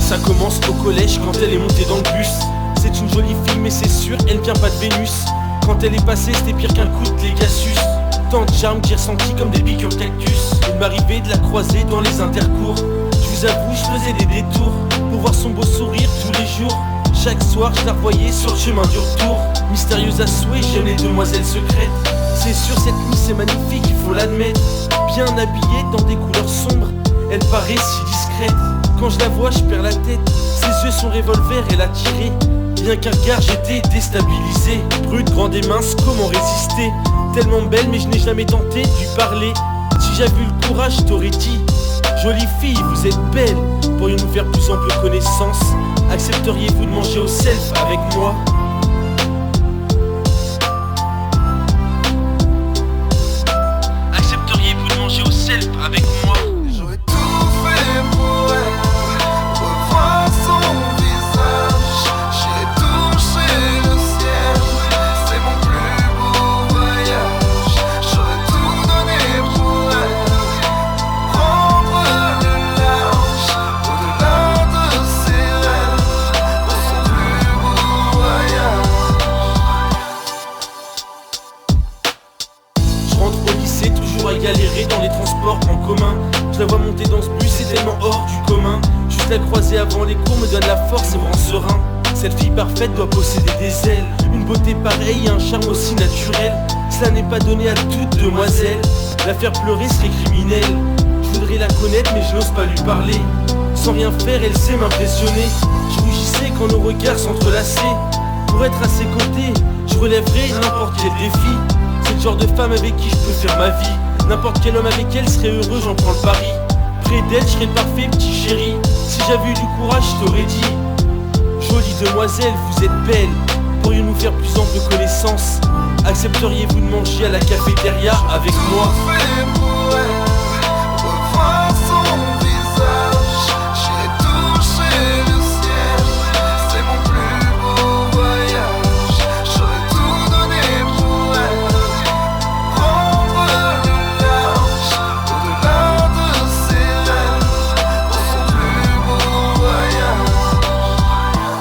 Ça commence au collège quand elle est montée dans le bus. C'est une jolie fille mais c'est sûr elle vient pas de Vénus. Quand elle est passée c'était pire qu'un coup de Legasus. Tant de charme que j'ai ressenti comme des piqûres cactus. Il m'arrivait de la croiser dans les intercours. Je vous avoue je faisais des détours pour voir son beau sourire tous les jours. Chaque soir je la revoyais sur le chemin du retour. Mystérieuse à souhait, jeune et demoiselle secrète. C'est sûr cette nuit c'est magnifique, il faut l'admettre. Bien habillée dans des couleurs sombres, elle paraît si discrète. Quand je la vois je perds la tête. Ses yeux sont revolver, elle a tiré. Rien qu'un regard j'étais déstabilisé. Brute, grande et mince, comment résister? Tellement belle mais je n'ai jamais tenté de lui parler. Si j'avais eu le courage je t'aurais dit: jolie fille, vous êtes belle, pourrions-nous faire plus ample connaissance? Accepteriez-vous de manger au self avec moi? Accepteriez-vous de manger au self avec moi? J'aurais tout fait pour elle, revoir son visage. J'irai toucher le ciel, c'est mon plus beau voyage. J'aurais tout donné pour elle, prendre le large, au-delà de ses rêves, pour son plus beau voyage. Je rentre au lycée, toujours à galérer dans les transports en commun. Je la vois monter dans ce bus, c'est tellement hors du commun. Juste la croiser avant les cours me donne la force et me rend serein. Cette fille parfaite doit posséder des ailes. Une beauté pareille et un charme aussi naturel. Cela n'est pas donné à toute demoiselle. La faire pleurer serait criminel. Je voudrais la connaître mais je n'ose pas lui parler. Sans rien faire elle sait m'impressionner. Je rougissais quand nos regards s'entrelaçaient. Pour être à ses côtés, je relèverais n'importe quel défi. C'est le genre de femme avec qui je peux faire ma vie. N'importe quel homme avec elle serait heureux, j'en prends le pari. Près d'elle, je serais le parfait petit chéri. Si j'avais eu du courage, je t'aurais dit: jolie demoiselle, vous êtes belle, pourrions-nous faire plus ample connaissance? Accepteriez-vous de manger à la cafétéria avec moi? Tout fait pour elle, revoir son visage. J'irai toucher le ciel, c'est mon plus beau voyage. J'aurais tout donné pour elle, prendre le large, au-delà de ses rêves, pour son plus beau voyage.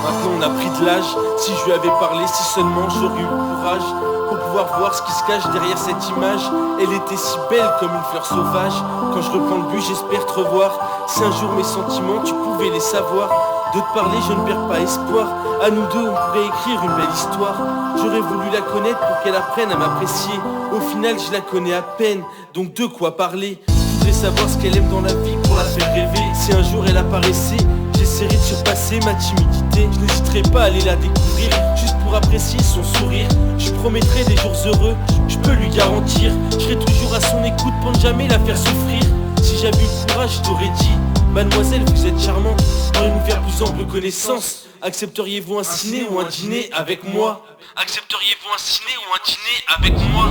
Maintenant on a pris de l'âge. Si je lui avais parlé, si seulement j'aurais eu le courage pour pouvoir voir ce qui se cache derrière cette image. Elle était si belle comme une fleur sauvage. Quand je reprends le but, j'espère te revoir. Si un jour mes sentiments, tu pouvais les savoir. De te parler, je ne perds pas espoir. À nous deux, on pourrait écrire une belle histoire. J'aurais voulu la connaître pour qu'elle apprenne à m'apprécier. Au final, je la connais à peine, donc de quoi parler? Je voudrais savoir ce qu'elle aime dans la vie pour la faire rêver. Si un jour elle apparaissait, j'essaierai de surpasser ma timidité. Je n'hésiterai pas à aller la découvrir, juste pour apprécier son sourire. Je promettrai des jours heureux, je peux lui garantir. Je serai toujours à son écoute pour ne jamais la faire souffrir. Si j'avais eu le courage, je t'aurais dit: mademoiselle, vous êtes charmante, pourriez-nous faire plus ample connaissance? Accepteriez-vous un ciné ou un dîner avec moi? Accepteriez-vous un ciné ou un dîner avec moi?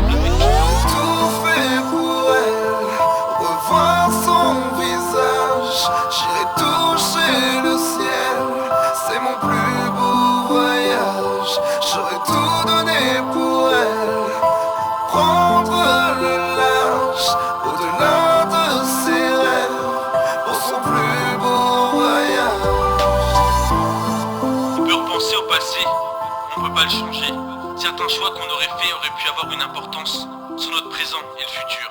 Tout fait pour elle, revoir son visage. J'irai toucher le ciel, c'est mon plus beau voyage. J'aurais tout donné pour elle, prendre le large, au-delà de ses rêves, pour son plus beau voyage. On peut repenser au passé, on peut pas le changer. Certains choix qu'on aurait faits auraient pu avoir une importance sur notre présent et le futur.